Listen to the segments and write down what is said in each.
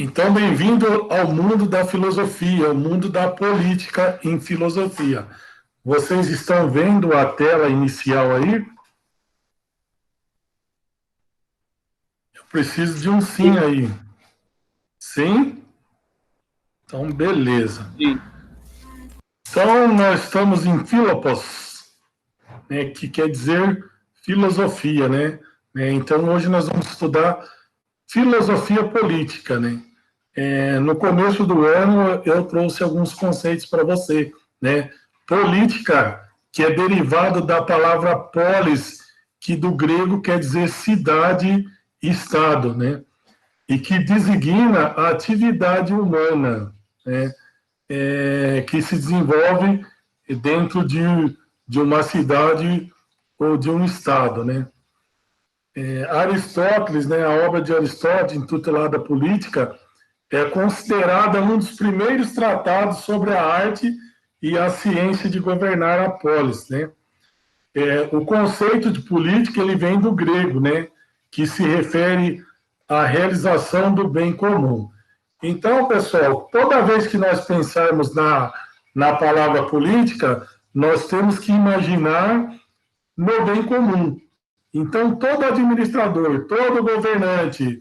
Então, bem-vindo ao mundo da filosofia, ao mundo da política em filosofia. Vocês estão vendo a tela inicial aí? Eu preciso de um sim aí. Sim? Então, beleza. Sim. Então, nós estamos em Filopos, né, que quer dizer filosofia, né? Então, hoje nós vamos estudar filosofia política, né? No começo do ano, eu trouxe alguns conceitos para você, né? Política, que é derivado da palavra polis, que do grego quer dizer cidade, estado, né? E que designa a atividade humana, né? Que se desenvolve dentro de uma cidade ou de um estado, né? Aristóteles, né, a obra de Aristóteles, intitulada Política, é considerada um dos primeiros tratados sobre a arte e a ciência de governar a polis, né? O conceito de política ele vem do grego, né, que se refere à realização do bem comum. Então, pessoal, toda vez que nós pensarmos na palavra política, nós temos que imaginar no bem comum. Então, todo administrador, todo governante,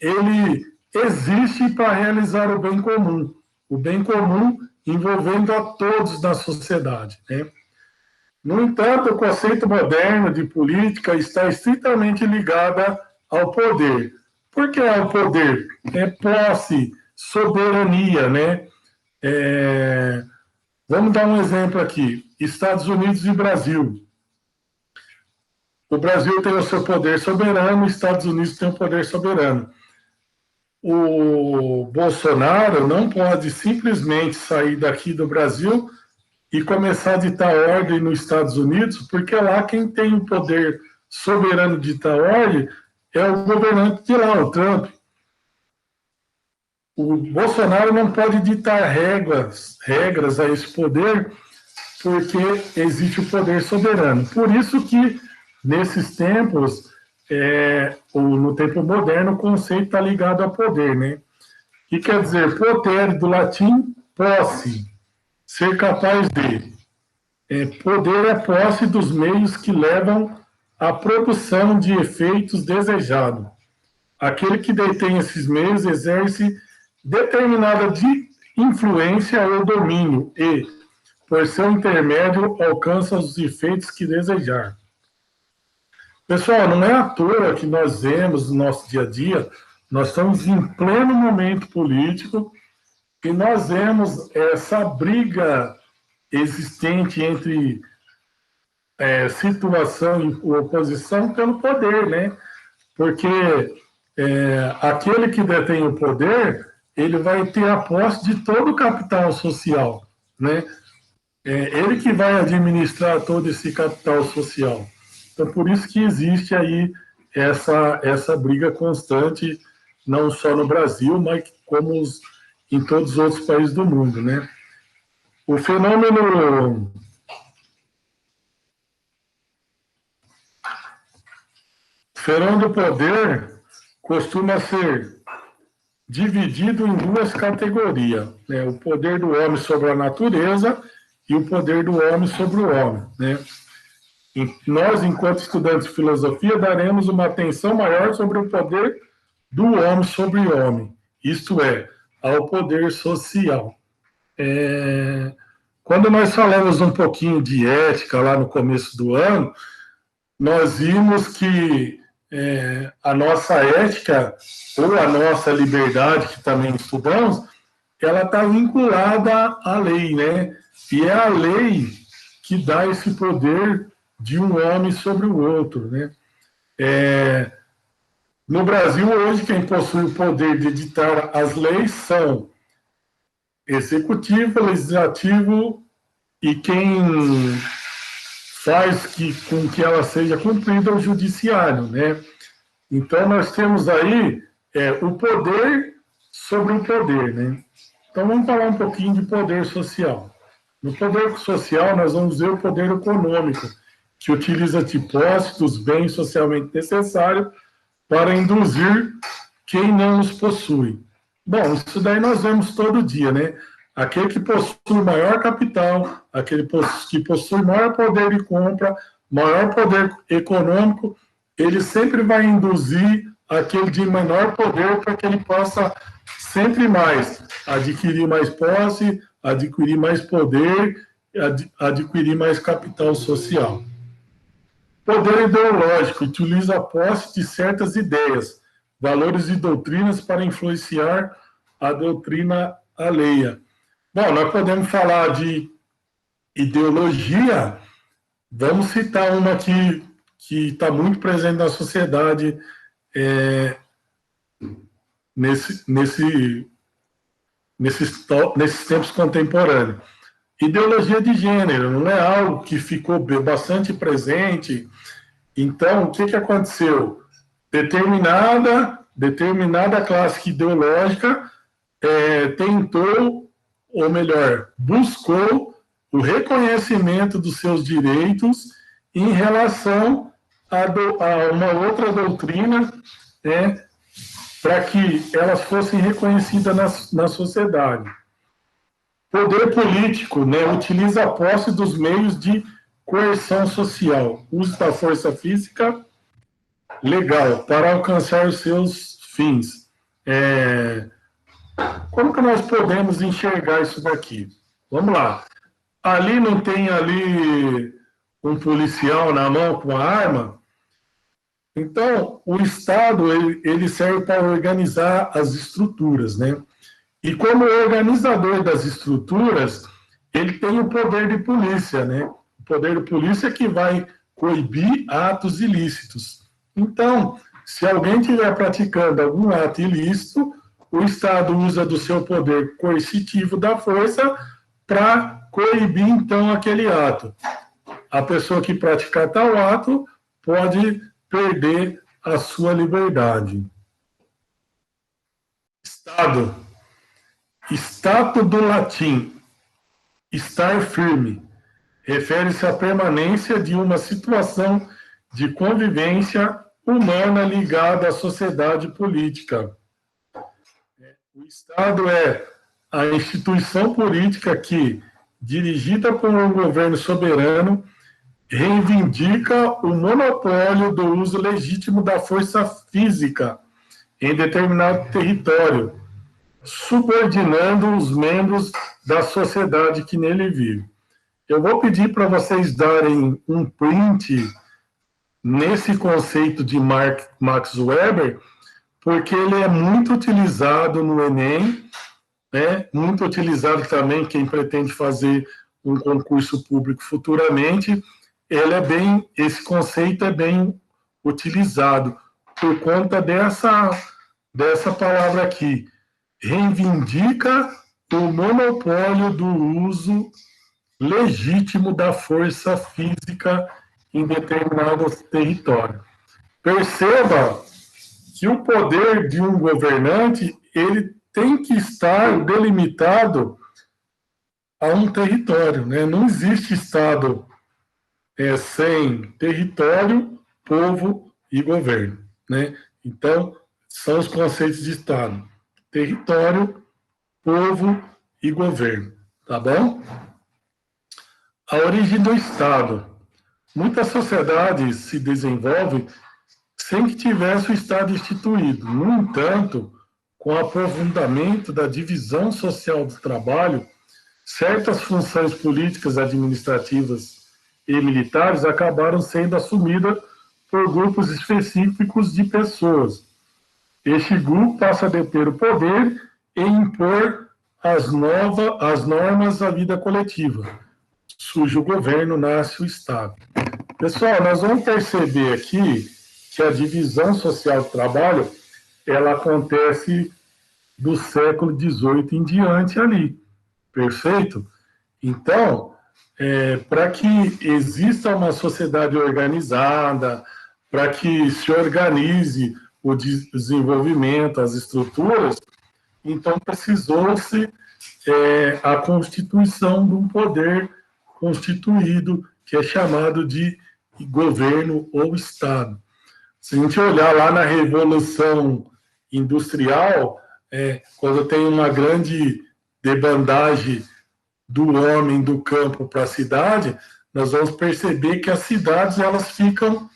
ele existe para realizar o bem comum envolvendo a todos na sociedade, né? No entanto, o conceito moderno de política está estritamente ligado ao poder. Por que ao poder? É posse, soberania, né? Vamos dar um exemplo aqui: Estados Unidos e Brasil. O Brasil tem o seu poder soberano, os Estados Unidos tem o poder soberano. O Bolsonaro não pode simplesmente sair daqui do Brasil e começar a ditar ordem nos Estados Unidos, porque lá quem tem o poder soberano de ditar ordem é o governante de lá, o Trump. O Bolsonaro não pode ditar regras a esse poder, porque existe o poder soberano. Por isso que, nesses tempos, no tempo moderno, o conceito está ligado a poder, né? Que quer dizer, potere, do latim, posse, ser capaz de. Poder é posse dos meios que levam à produção de efeitos desejados. Aquele que detém esses meios exerce determinada influência ou domínio e, por seu intermédio, alcança os efeitos que desejar. Pessoal, não é à toa que nós vemos no nosso dia a dia, nós estamos em pleno momento político e nós vemos essa briga existente entre situação e oposição pelo poder, né? Porque aquele que detém o poder, ele vai ter a posse de todo o capital social, né? Ele que vai administrar todo esse capital social. Então, por isso que existe aí essa briga constante, não só no Brasil, mas como em todos os outros países do mundo, né? O fenômeno do poder costuma ser dividido em duas categorias, né? O poder do homem sobre a natureza e o poder do homem sobre o homem, né? E nós, enquanto estudantes de filosofia, daremos uma atenção maior sobre o poder do homem sobre o homem, isto é, ao poder social. Quando nós falamos um pouquinho de ética lá no começo do ano, nós vimos que a nossa ética ou a nossa liberdade, que também estudamos, ela está vinculada à lei, né? E é a lei que dá esse poder de um homem sobre o outro, né? No Brasil, hoje, quem possui o poder de editar as leis são executivo, legislativo e quem faz com que ela seja cumprida é o judiciário, né? Então, nós temos aí o poder sobre o poder, né? Então, vamos falar um pouquinho de poder social. No poder social, nós vamos ver o poder econômico, que utiliza de posse dos bens socialmente necessários para induzir quem não os possui. Bom, isso daí nós vemos todo dia, né? Aquele que possui maior capital, aquele que possui maior poder de compra, maior poder econômico, ele sempre vai induzir aquele de menor poder para que ele possa sempre mais adquirir mais posse, adquirir mais poder, adquirir mais capital social. Poder ideológico utiliza a posse de certas ideias, valores e doutrinas para influenciar a doutrina alheia. Bom, nós podemos falar de ideologia, vamos citar uma que está muito presente na sociedade nesses tempos contemporâneos. Ideologia de gênero não é algo que ficou bastante presente. Então, o que aconteceu? Determinada classe ideológica tentou, ou melhor, buscou o reconhecimento dos seus direitos em relação a uma outra doutrina, para que elas fossem reconhecidas na sociedade. Poder político, utiliza a posse dos meios de coerção social, uso da força física legal para alcançar os seus fins. Como que nós podemos enxergar isso daqui? Vamos lá. Ali não tem ali um policial na mão com a arma? Então, o Estado ele serve para organizar as estruturas, né? E como organizador das estruturas, ele tem o poder de polícia, né? O poder de polícia que vai coibir atos ilícitos. Então, se alguém estiver praticando algum ato ilícito, o Estado usa do seu poder coercitivo da força para coibir, então, aquele ato. A pessoa que praticar tal ato pode perder a sua liberdade. Estado. Stato do latim, estar firme, refere-se à permanência de uma situação de convivência humana ligada à sociedade política. O Estado é a instituição política que, dirigida por um governo soberano, reivindica o monopólio do uso legítimo da força física em determinado território, subordinando os membros da sociedade que nele vive. Eu vou pedir para vocês darem um print nesse conceito de Max Weber, porque ele é muito utilizado no Enem, muito utilizado também quem pretende fazer um concurso público futuramente. Esse conceito é bem utilizado por conta dessa palavra aqui. Reivindica o monopólio do uso legítimo da força física em determinado território. Perceba que o poder de um governante ele tem que estar delimitado a um território, né? Não existe Estado sem território, povo e governo, né? Então, são os conceitos de Estado. Território, povo e governo, tá bom? A origem do Estado. Muitas sociedades se desenvolvem sem que tivesse o Estado instituído. No entanto, com o aprofundamento da divisão social do trabalho, certas funções políticas, administrativas e militares acabaram sendo assumidas por grupos específicos de pessoas. Este grupo passa a deter o poder e impor as normas da vida coletiva. Surge o governo, nasce o Estado. Pessoal, nós vamos perceber aqui que a divisão social do trabalho, ela acontece do século XVIII em diante ali. Perfeito? Então, para que exista uma sociedade organizada, para que se organize o desenvolvimento, as estruturas, então precisou-se a constituição de um poder constituído, que é chamado de governo ou Estado. Se a gente olhar lá na Revolução industrial, quando tem uma grande debandagem do homem do campo para a cidade, nós vamos perceber que as cidades elas ficam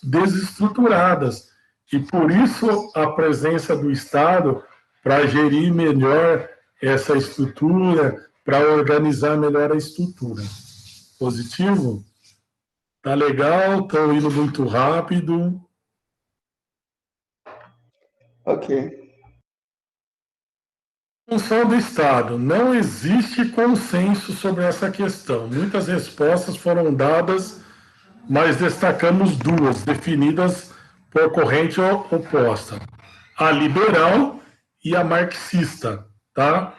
desestruturadas. E por isso a presença do Estado para gerir melhor essa estrutura, para organizar melhor a estrutura. Positivo? Tá legal, estão indo muito rápido. Ok. Função do Estado. Não existe consenso sobre essa questão. Muitas respostas foram dadas, mas destacamos duas, definidas por corrente oposta. A liberal e a marxista, tá?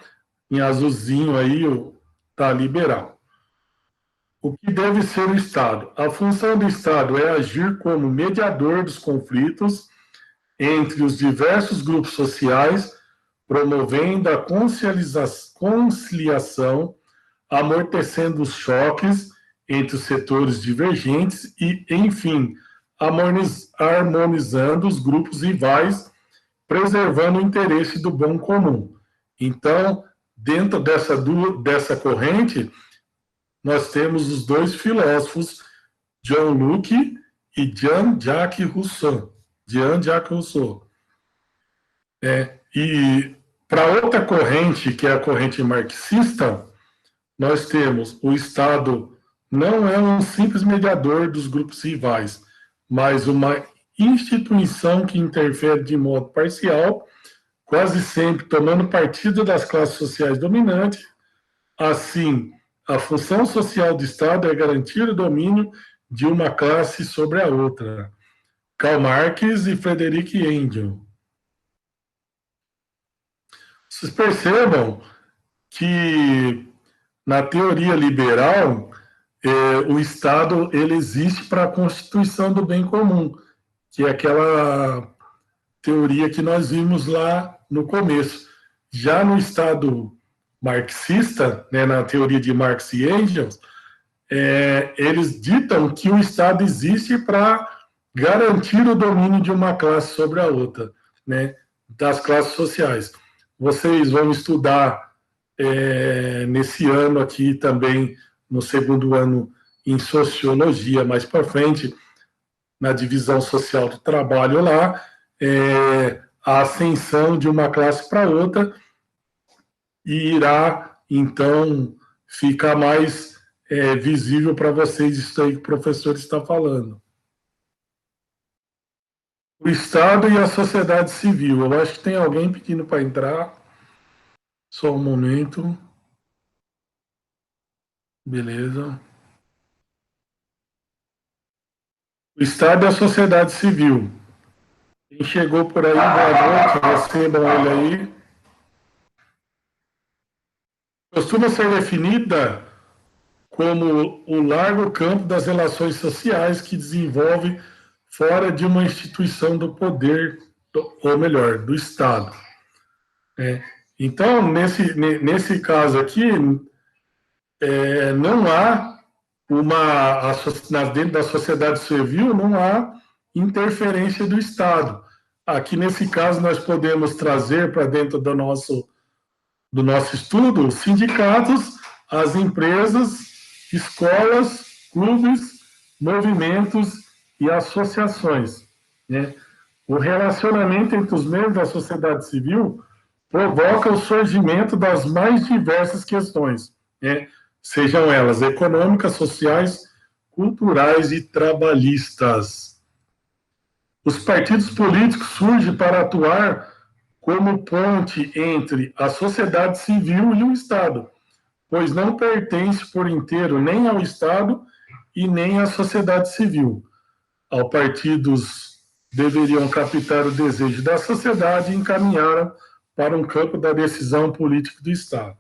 Em azulzinho aí, tá liberal. O que deve ser o Estado? A função do Estado é agir como mediador dos conflitos entre os diversos grupos sociais, promovendo a conciliação, amortecendo os choques entre os setores divergentes e, enfim, harmonizando os grupos rivais, preservando o interesse do bom comum. Então, dentro dessa corrente, nós temos os dois filósofos, John Locke e Jean-Jacques Rousseau. Jean-Jacques Rousseau. E para outra corrente, que é a corrente marxista, nós temos o Estado não é um simples mediador dos grupos rivais, mas uma instituição que interfere de modo parcial, quase sempre tomando partido das classes sociais dominantes. Assim, a função social do Estado é garantir o domínio de uma classe sobre a outra. Karl Marx e Friedrich Engels. Vocês percebam que na teoria liberal o Estado ele existe para a constituição do bem comum, que é aquela teoria que nós vimos lá no começo. Já no Estado marxista, né, na teoria de Marx e Engels, eles ditam que o Estado existe para garantir o domínio de uma classe sobre a outra, né, das classes sociais. Vocês vão estudar nesse ano aqui também, no segundo ano em Sociologia, mais para frente, na divisão social do trabalho lá, a ascensão de uma classe para outra e irá, então, ficar mais visível para vocês isso aí que o professor está falando. O Estado e a sociedade civil. Eu acho que tem alguém pedindo para entrar. Só um momento. Beleza. O Estado e a sociedade civil. Quem chegou por aí, boa noite, recebam ele aí. Costuma ser definida como o largo campo das relações sociais que desenvolve fora de uma instituição do poder, ou melhor, do Estado. Então, nesse caso aqui, não há dentro da sociedade civil, não há interferência do Estado. Aqui, nesse caso, nós podemos trazer para dentro do nosso estudo os sindicatos, as empresas, escolas, clubes, movimentos e associações, né? O relacionamento entre os membros da sociedade civil provoca o surgimento das mais diversas questões, né? Sejam elas econômicas, sociais, culturais e trabalhistas. Os partidos políticos surgem para atuar como ponte entre a sociedade civil e o Estado, pois não pertence por inteiro nem ao Estado e nem à sociedade civil. Ao partidos deveriam captar o desejo da sociedade e encaminhar para um campo da decisão política do Estado.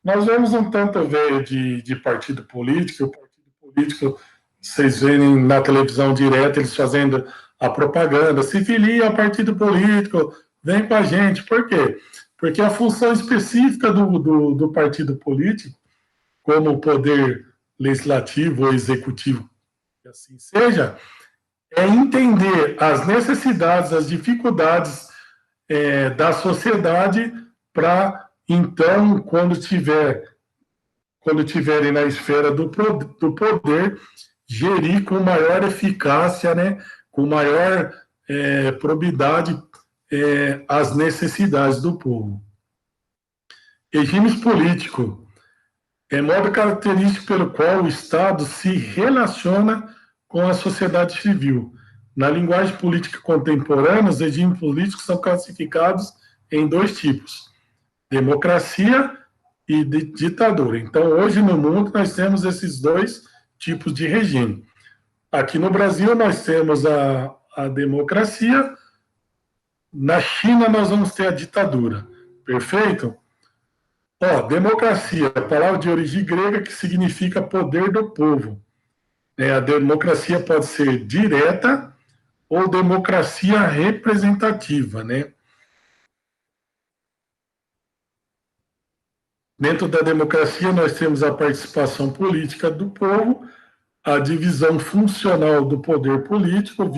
Nós vemos um tanto velho de partido político, o partido político, vocês verem na televisão direto, eles fazendo a propaganda, se filia ao partido político, vem com a gente. Por quê? Porque a função específica do partido político, como o poder legislativo ou executivo, que assim seja, é entender as necessidades, as dificuldades da sociedade para, então, quando tiverem na esfera do poder, gerir com maior eficácia, né, com maior probidade as necessidades do povo. Regimes políticos é modo característico pelo qual o Estado se relaciona com a sociedade civil. Na linguagem política contemporânea, os regimes políticos são classificados em dois tipos: democracia e ditadura. Então, hoje no mundo, nós temos esses dois tipos de regime. Aqui no Brasil, nós temos a democracia. Na China, nós vamos ter a ditadura. Perfeito? Democracia, a palavra de origem grega que significa poder do povo. A democracia pode ser direta ou democracia representativa, né? Dentro da democracia, nós temos a participação política do povo, a divisão funcional do poder político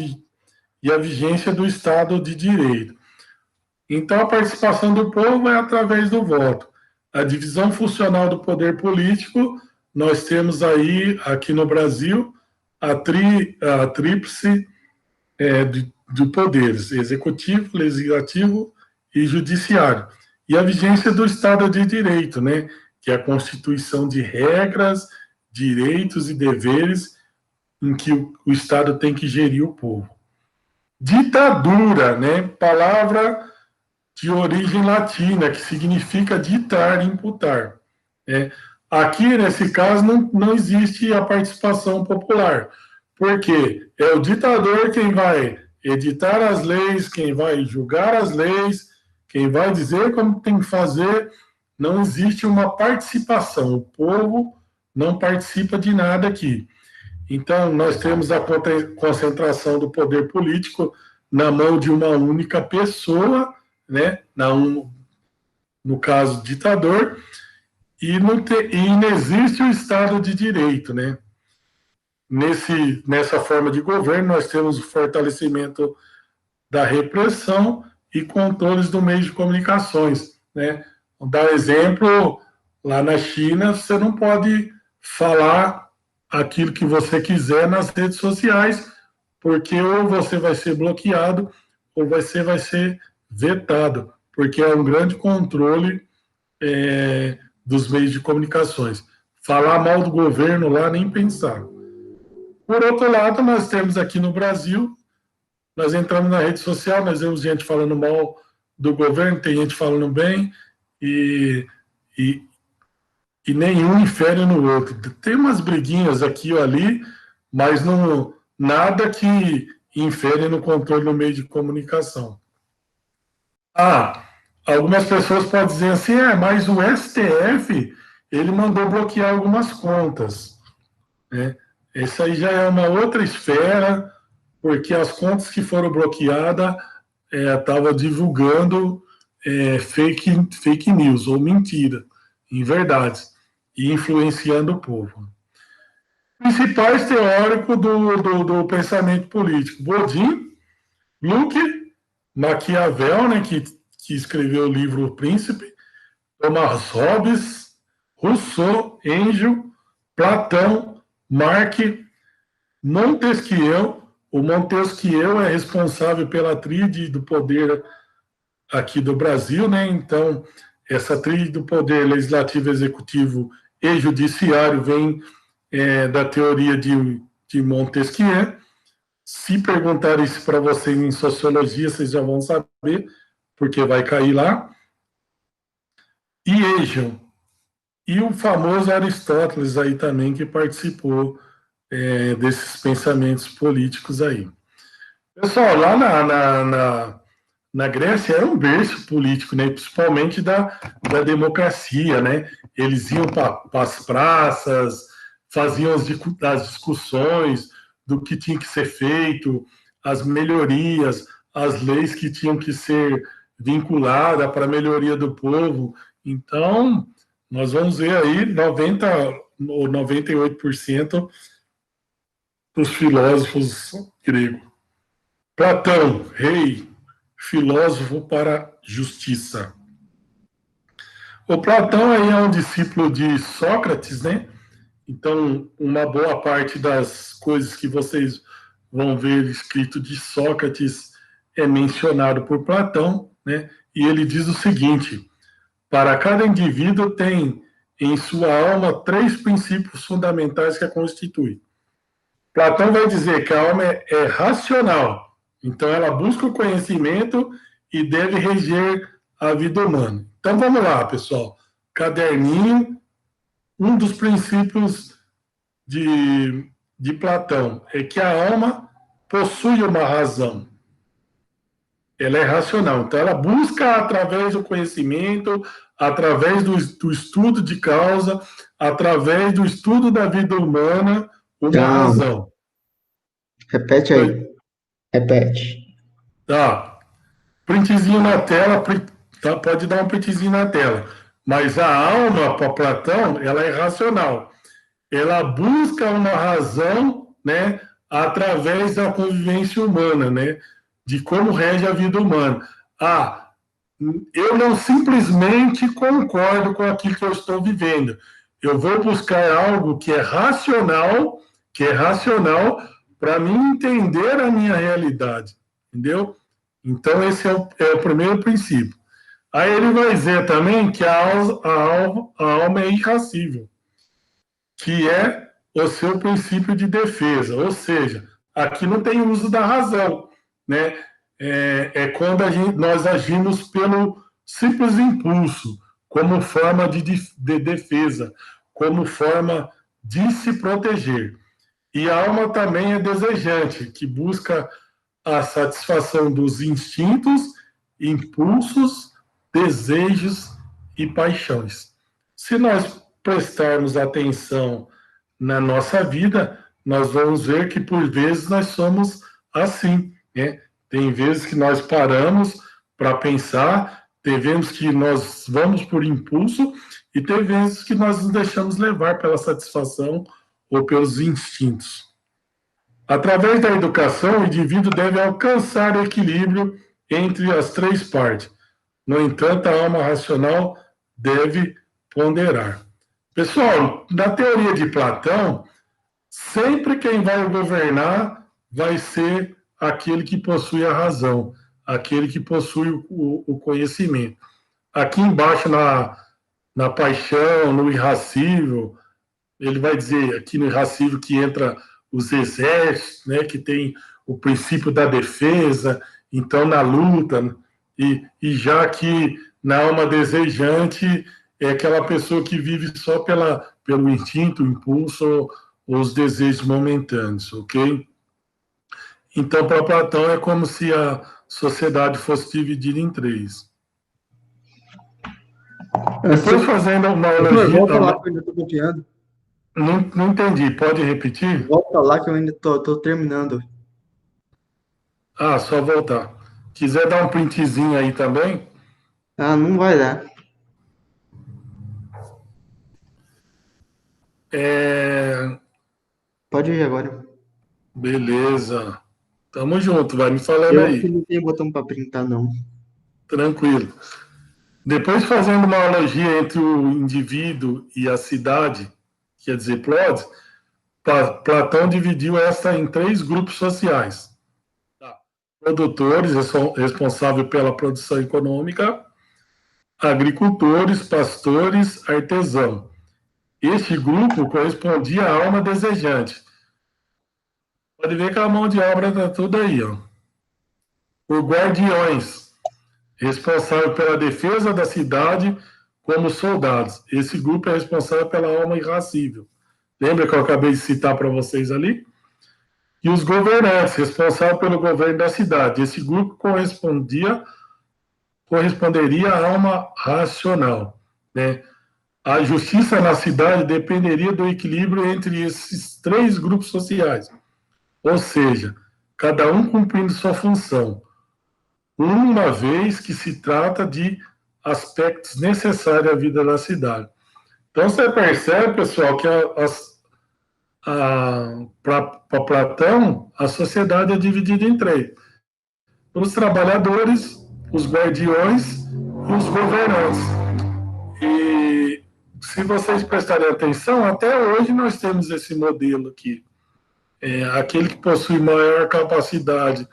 e a vigência do Estado de Direito. Então, a participação do povo é através do voto. A divisão funcional do poder político, nós temos aí, aqui no Brasil, a tríplice de poderes: executivo, legislativo e judiciário. E a vigência do Estado de Direito, né, que é a constituição de regras, direitos e deveres em que o Estado tem que gerir o povo. Ditadura, né, palavra de origem latina, que significa ditar, imputar. Aqui, nesse caso, não existe a participação popular, porque é o ditador quem vai editar as leis, quem vai julgar as leis, quem vai dizer como tem que fazer. Não existe uma participação, o povo não participa de nada aqui. Então, nós temos a concentração do poder político na mão de uma única pessoa, né? No caso, ditador, e não existe o Estado de Direito, né? Nessa forma de governo, nós temos o fortalecimento da repressão e controles do meio de comunicações, né? Vou dar exemplo, lá na China, você não pode falar aquilo que você quiser nas redes sociais, porque ou você vai ser bloqueado ou você vai ser vetado, porque é um grande controle dos meios de comunicações. Falar mal do governo lá, nem pensar. Por outro lado, nós temos aqui no Brasil, nós entramos na rede social, nós vemos gente falando mal do governo, tem gente falando bem, e nenhum infere no outro. Tem umas briguinhas aqui ou ali, mas não, nada que infere no controle do meio de comunicação. Algumas pessoas podem dizer assim, mas o STF, ele mandou bloquear algumas contas, né? Essa aí já é uma outra esfera, porque as contas que foram bloqueadas estavam divulgando fake news, ou mentira, inverdades, e influenciando o povo. Principais teóricos do pensamento político: Bodin, Locke, Maquiavel, né, que escreveu o livro O Príncipe, Thomas Hobbes, Rousseau, Engels, Platão, Marx, Montesquieu. O Montesquieu é responsável pela tríade do poder aqui do Brasil, né? Então, essa tríade do poder legislativo, executivo e judiciário vem da teoria de Montesquieu. Se perguntarem isso para vocês em sociologia, vocês já vão saber, porque vai cair lá. E Hegel. E o famoso Aristóteles aí também, que participou desses pensamentos políticos aí. Pessoal, lá na Grécia era um berço político, né? Principalmente da democracia, né? Eles iam para as praças, faziam as discussões do que tinha que ser feito, as melhorias, as leis que tinham que ser vinculadas para a melhoria do povo. Então, nós vamos ver aí 90 ou 98% os filósofos gregos. Platão, rei, filósofo para justiça. O Platão aí é um discípulo de Sócrates, né? Então, uma boa parte das coisas que vocês vão ver escrito de Sócrates é mencionado por Platão, né? E ele diz o seguinte: para cada indivíduo tem em sua alma 3 princípios fundamentais que a constituem. Platão vai dizer que a alma é racional, então ela busca o conhecimento e deve reger a vida humana. Então vamos lá, pessoal. Caderninho, um dos princípios de Platão é que a alma possui uma razão. Ela é racional. Então ela busca através do conhecimento, através do estudo de causa, através do estudo da vida humana, uma razão. Repete aí. Repete. Tá. Printzinho na tela, tá, pode dar um printzinho na tela. Mas a alma, para Platão, ela é racional. Ela busca uma razão, né, através da convivência humana, né, de como rege a vida humana. Ah, eu não simplesmente concordo com aquilo que eu estou vivendo. Eu vou buscar algo que é racional, para mim entender a minha realidade, entendeu? Então, esse é o primeiro princípio. Aí ele vai dizer também que a alma é irracível, que é o seu princípio de defesa. Ou seja, aqui não tem uso da razão, né? É quando nós agimos pelo simples impulso, como forma de defesa, como forma de se proteger. E a alma também é desejante, que busca a satisfação dos instintos, impulsos, desejos e paixões. Se nós prestarmos atenção na nossa vida, nós vamos ver que por vezes nós somos assim, né? Tem vezes que nós paramos para pensar, tem vezes que nós vamos por impulso e tem vezes que nós nos deixamos levar pela satisfação ou pelos instintos. Através da educação, o indivíduo deve alcançar equilíbrio entre as 3 partes. No entanto, a alma racional deve ponderar. Pessoal, na teoria de Platão, sempre quem vai governar vai ser aquele que possui a razão, aquele que possui o conhecimento. Aqui embaixo, na paixão, no irracível, ele vai dizer aqui no irracível que entra os exércitos, né, que tem o princípio da defesa, então na luta, e já que na alma desejante é aquela pessoa que vive só pelo instinto, o impulso ou os desejos momentâneos, ok? Então, para Platão, é como se a sociedade fosse dividida em 3. Depois, fazendo uma analogia... Volta lá que eu ainda estou copiando. Não entendi, pode repetir? Volta lá que eu ainda estou terminando. Ah, só voltar. Quiser dar um printzinho aí também? Ah, não vai dar. Pode ir agora. Beleza. Tamo junto, vai me falando Eu aqui aí. não tenho botão para printar, não. Tranquilo. Depois, fazendo uma analogia entre o indivíduo e a cidade, quer dizer, Plodes, Platão dividiu esta em 3 grupos sociais. Produtores, responsáveis pela produção econômica, agricultores, pastores, artesãos. Este grupo correspondia à alma desejante. Pode ver que a mão de obra está tudo aí, ó. Por guardiões, responsável pela defesa da cidade como soldados. Esse grupo é responsável pela alma irracível. Lembra que eu acabei de citar para vocês ali? E os governantes, responsável pelo governo da cidade. Esse grupo corresponderia à alma racional, né? A justiça na cidade dependeria do equilíbrio entre esses 3 grupos sociais, ou seja, cada um cumprindo sua função, uma vez que se trata de aspectos necessários à vida da cidade. Então, você percebe, pessoal, que Para Platão, a sociedade é dividida em três: os trabalhadores, os guardiões e os governantes. E se vocês prestarem atenção, até hoje nós temos esse modelo aqui. Aquele que possui maior capacidade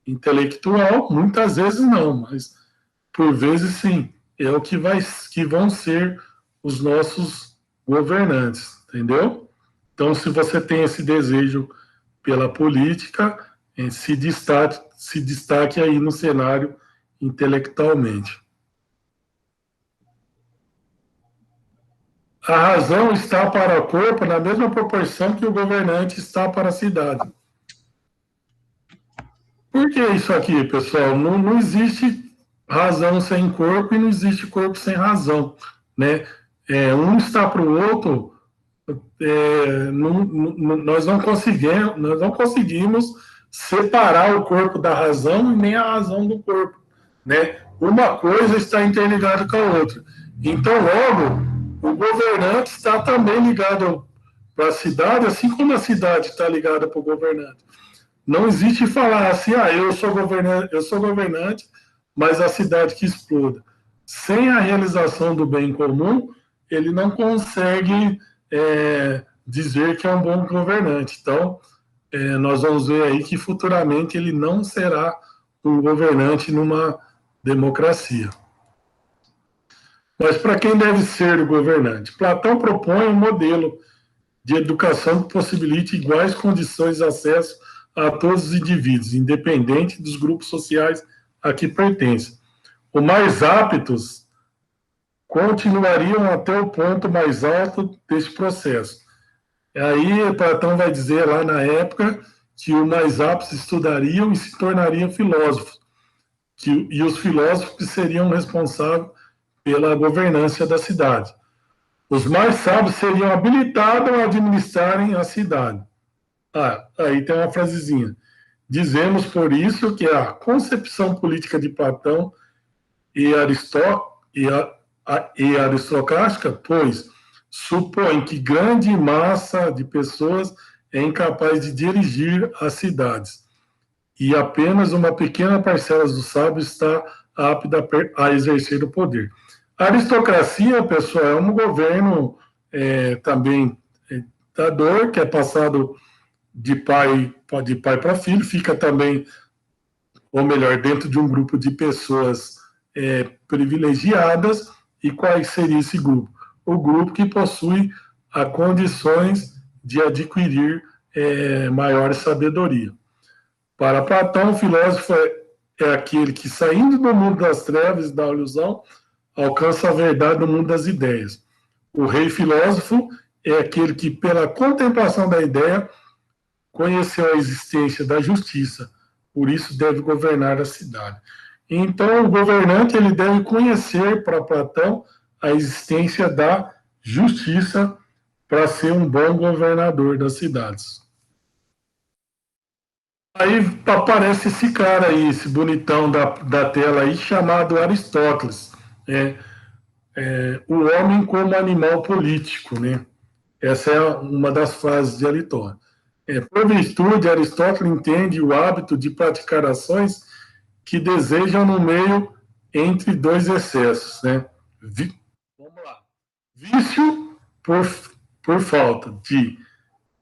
intelectual, muitas vezes não, mas por vezes sim, é o que vão ser os nossos governantes, entendeu? Então, se você tem esse desejo pela política, se destaque aí no cenário intelectualmente. A razão está para o corpo na mesma proporção que o governante está para a cidade. Por que isso aqui, pessoal? Não existe razão sem corpo e não existe corpo sem razão, né? Um está para o outro, nós não conseguimos separar o corpo da razão e nem a razão do corpo, né? Uma coisa está interligada com a outra. Então, logo, o governante está também ligado para a cidade, assim como a cidade está ligada para o governante. Não existe falar assim, eu sou governante, mas a cidade que exploda. Sem a realização do bem comum, ele não consegue dizer que é um bom governante. Então, nós vamos ver aí que futuramente ele não será um governante numa democracia. Mas para quem deve ser o governante? Platão propõe um modelo de educação que possibilite iguais condições de acesso a todos os indivíduos, independente dos grupos sociais a que pertencem. Os mais aptos continuariam até o ponto mais alto deste processo. Aí Platão vai dizer lá na época que os mais aptos estudariam e se tornariam filósofos, e os filósofos seriam responsáveis pela governança da cidade. Os mais sábios seriam habilitados a administrarem a cidade. Aí tem uma frasezinha. Dizemos, por isso, que a concepção política de Platão e aristocrática, pois supõe que grande massa de pessoas é incapaz de dirigir as cidades e apenas uma pequena parcela dos sábios está apta a exercer o poder. A aristocracia, pessoal, é um governo também ditador, que é passado de pai para filho, fica também, ou melhor, dentro de um grupo de pessoas privilegiadas. E qual seria esse grupo? O grupo que possui as condições de adquirir maior sabedoria. Para Platão, o filósofo é aquele que, saindo do mundo das trevas e da ilusão, alcança a verdade no mundo das ideias. O rei filósofo é aquele que, pela contemplação da ideia, conheceu a existência da justiça, por isso deve governar a cidade. Então, o governante ele deve conhecer, para Platão, a existência da justiça para ser um bom governador das cidades. Aí aparece esse cara aí, esse bonitão da tela aí, chamado Aristóteles. O homem como animal político, né? Essa é uma das frases de Aristóteles. Por virtude, Aristóteles entende o hábito de praticar ações que desejam no meio entre dois excessos, né? Vamos lá. Vício por falta de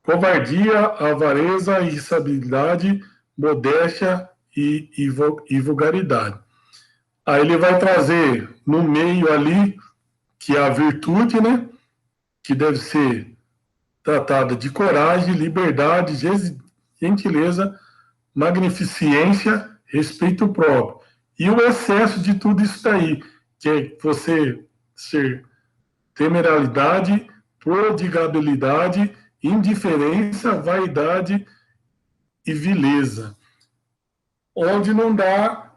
covardia, avareza, irritabilidade, modéstia e vulgaridade. Aí ele vai trazer no meio ali que é a virtude, né? Que deve ser tratada de coragem, liberdade, gentileza, magnificência, respeito próprio. E o excesso de tudo isso daí, que é você ser temeralidade, prodigabilidade, indiferença, vaidade e vileza, onde não dá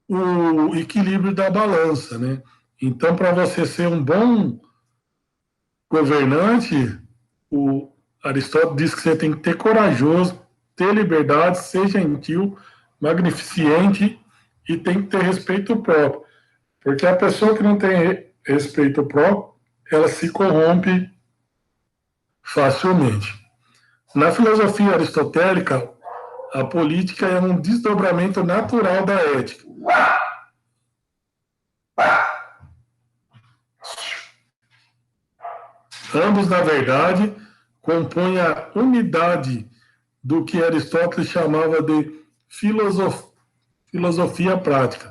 o equilíbrio da balança, né? Então, para você ser um bom governante, o Aristóteles diz que você tem que ter corajoso, ter liberdade, ser gentil, magnificente e tem que ter respeito próprio. Porque a pessoa que não tem respeito próprio, ela se corrompe facilmente. Na filosofia aristotélica, a política é um desdobramento natural da ética. Ambos, na verdade, compõem a unidade do que Aristóteles chamava de filosofia prática.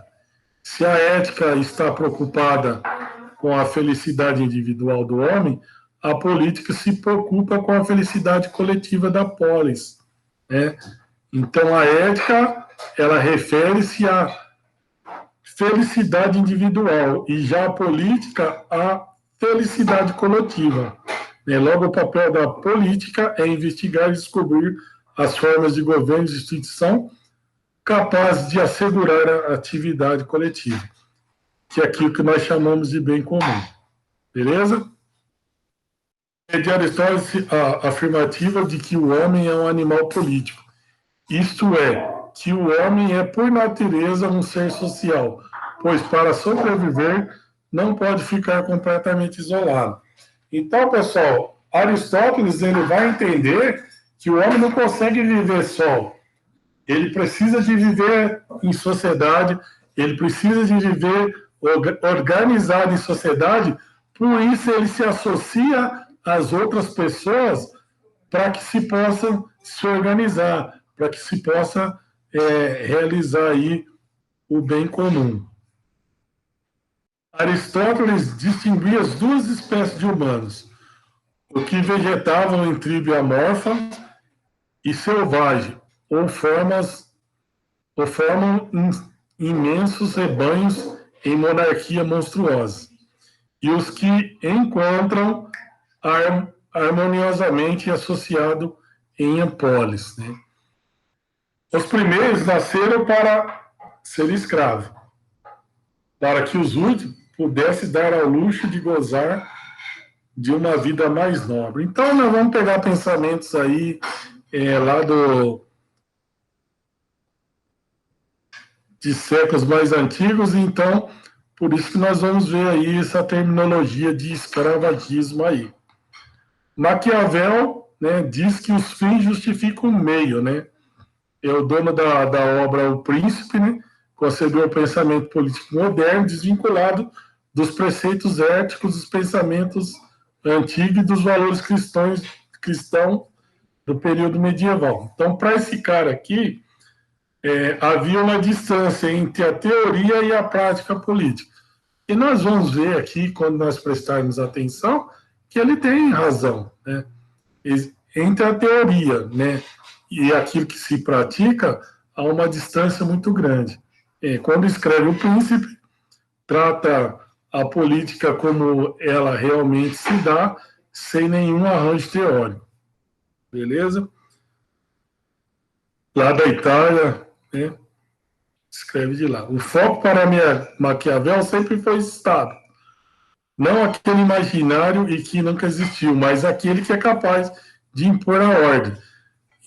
Se a ética está preocupada com a felicidade individual do homem, a política se preocupa com a felicidade coletiva da polis, né? Então, a ética, ela refere-se à felicidade individual e já a política à felicidade coletiva. Logo, o papel da política é investigar e descobrir as formas de governo e instituição capazes de assegurar a atividade coletiva, que é aquilo que nós chamamos de bem comum. Beleza? É de Aristóteles a afirmativa de que o homem é um animal político. Isto é, que o homem é, por natureza, um ser social, pois para sobreviver não pode ficar completamente isolado. Então, pessoal, Aristóteles ele vai entender que o homem não consegue viver só. Ele precisa de viver em sociedade, ele precisa de viver organizado em sociedade, por isso ele se associa às outras pessoas para que se possam se organizar, para que se possa realizar aí o bem comum. Aristóteles distinguia as duas espécies de humanos, o que vegetavam em tribo amorfa e selvagem, ou formam imensos rebanhos em monarquia monstruosa, e os que encontram harmoniosamente associado em polis, né? Os primeiros nasceram para ser escravo, para que os últimos pudessem dar ao luxo de gozar de uma vida mais nobre. Então, nós vamos pegar pensamentos aí lá de séculos mais antigos, então, por isso que nós vamos ver aí essa terminologia de escravagismo aí. Maquiavel, né, diz que os fins justificam o meio, né? É o dono da obra O Príncipe, né? Concebeu o pensamento político moderno desvinculado dos preceitos éticos, dos pensamentos antigos e dos valores cristãos do período medieval. Então, para esse cara aqui, havia uma distância entre a teoria e a prática política. E nós vamos ver aqui, quando nós prestarmos atenção, que ele tem razão, né? Entre a teoria, né, e aquilo que se pratica, há uma distância muito grande. Quando escreve O Príncipe, trata a política como ela realmente se dá, sem nenhum arranjo teórico. Beleza? Lá da Itália, né, escreve de lá. O foco para Maquiavel sempre foi o Estado. Não aquele imaginário e que nunca existiu, mas aquele que é capaz de impor a ordem.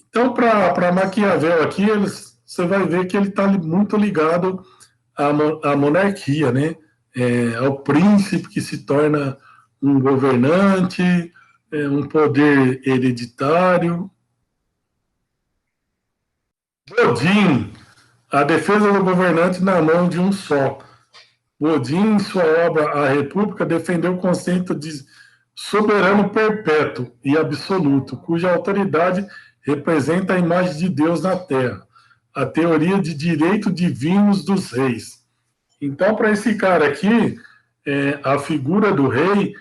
Então, para Maquiavel aqui, você vai ver que ele está muito ligado à monarquia, né? Ao príncipe que se torna um governante, um poder hereditário. Bodin, a defesa do governante na mão de um só. Bodin, em sua obra A República, defendeu o conceito de soberano perpétuo e absoluto, cuja autoridade representa a imagem de Deus na Terra, a teoria de direito divinos dos reis. Então, para esse cara aqui, a figura do rei,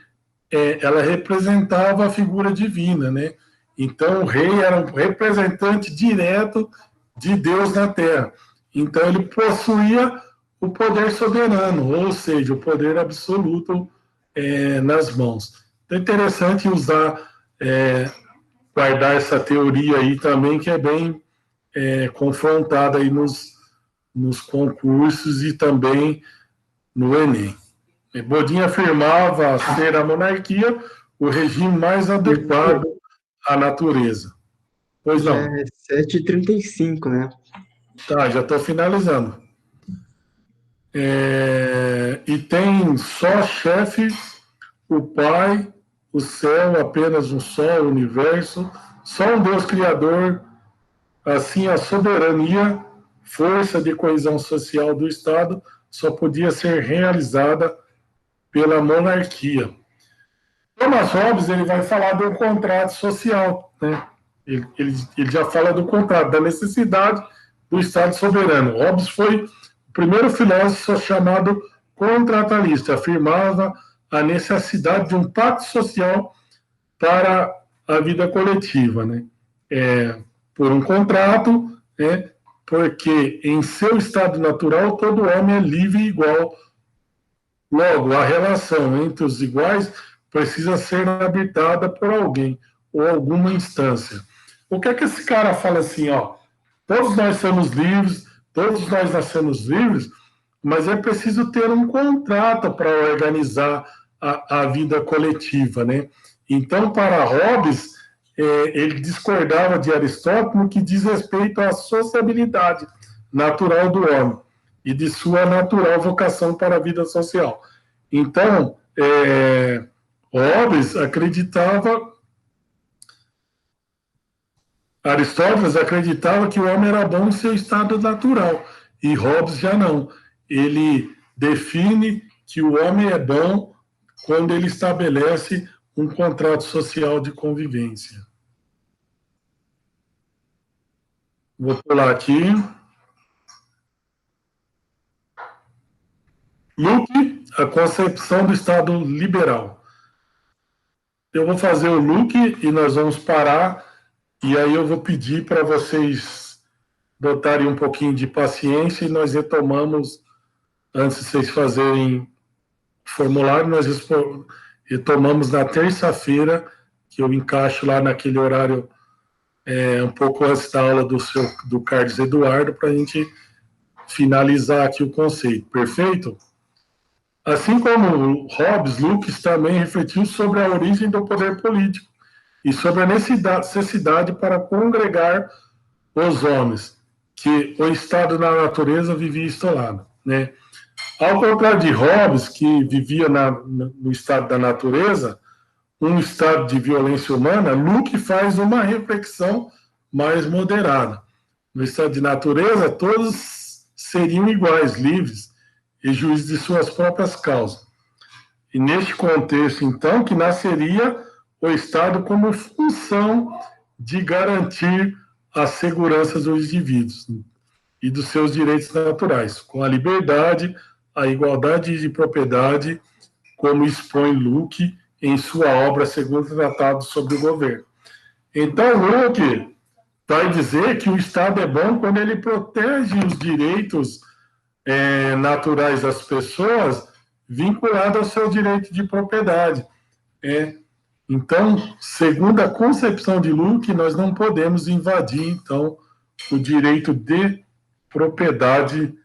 ela representava a figura divina, né? Então, o rei era um representante direto de Deus na Terra. Então, ele possuía o poder soberano, ou seja, o poder absoluto nas mãos. Então, é interessante guardar essa teoria aí também, que é bem confrontada aí nos concursos e também no Enem. Bodin afirmava ser a monarquia o regime mais adequado à natureza. Pois não. É 7h35, né? Tá, já estou finalizando. E tem só chefe o pai o céu, apenas um só, o universo, só um Deus Criador. Assim, a soberania, força de coesão social do Estado, só podia ser realizada pela monarquia. Thomas Hobbes ele vai falar do contrato social, né? Ele já fala do contrato, da necessidade do Estado soberano. Hobbes foi o primeiro filósofo chamado contratalista, afirmava a necessidade de um pacto social para a vida coletiva, né? Por um contrato, né? Porque em seu estado natural todo homem é livre e igual. Logo, a relação entre os iguais precisa ser habitada por alguém ou alguma instância. O que é que esse cara fala assim, ó? Todos nós somos livres, todos nós nascemos livres, mas é preciso ter um contrato para organizar a vida coletiva, né? Então, para Hobbes, ele discordava de Aristóteles no que diz respeito à sociabilidade natural do homem e de sua natural vocação para a vida social. Então, Hobbes acreditava, Aristóteles acreditava que o homem era bom em seu estado natural, e Hobbes já não. Ele define que o homem é bom quando ele estabelece um contrato social de convivência. Vou pular aqui. Luke, a concepção do Estado liberal. Eu vou fazer o Luke e nós vamos parar, e aí eu vou pedir para vocês botarem um pouquinho de paciência e nós retomamos, antes de vocês fazerem o formulário, nós retomamos na terça-feira, que eu encaixo lá naquele horário um pouco antes da aula do Carlos Eduardo, para a gente finalizar aqui o conceito. Perfeito? Assim como Hobbes, Luke também refletiu sobre a origem do poder político e sobre a necessidade para congregar os homens, que o estado da natureza vivia isolado, né? Ao contrário de Hobbes, que vivia no estado da natureza, um estado de violência humana, Luke faz uma reflexão mais moderada. No estado de natureza, todos seriam iguais, livres e juízes de suas próprias causas. E neste contexto, então, que nasceria o Estado como função de garantir a segurança dos indivíduos e dos seus direitos naturais, com a liberdade, a igualdade de propriedade, como expõe Luke em sua obra Segundo Tratado sobre o Governo. Então, Luke vai dizer que o Estado é bom quando ele protege os direitos naturais das pessoas vinculados ao seu direito de propriedade. Então, segundo a concepção de Luke, nós não podemos invadir, então, o direito de propriedade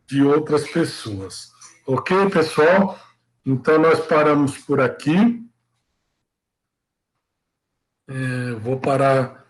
de outras pessoas. Ok, pessoal? Então, nós paramos por aqui. Vou parar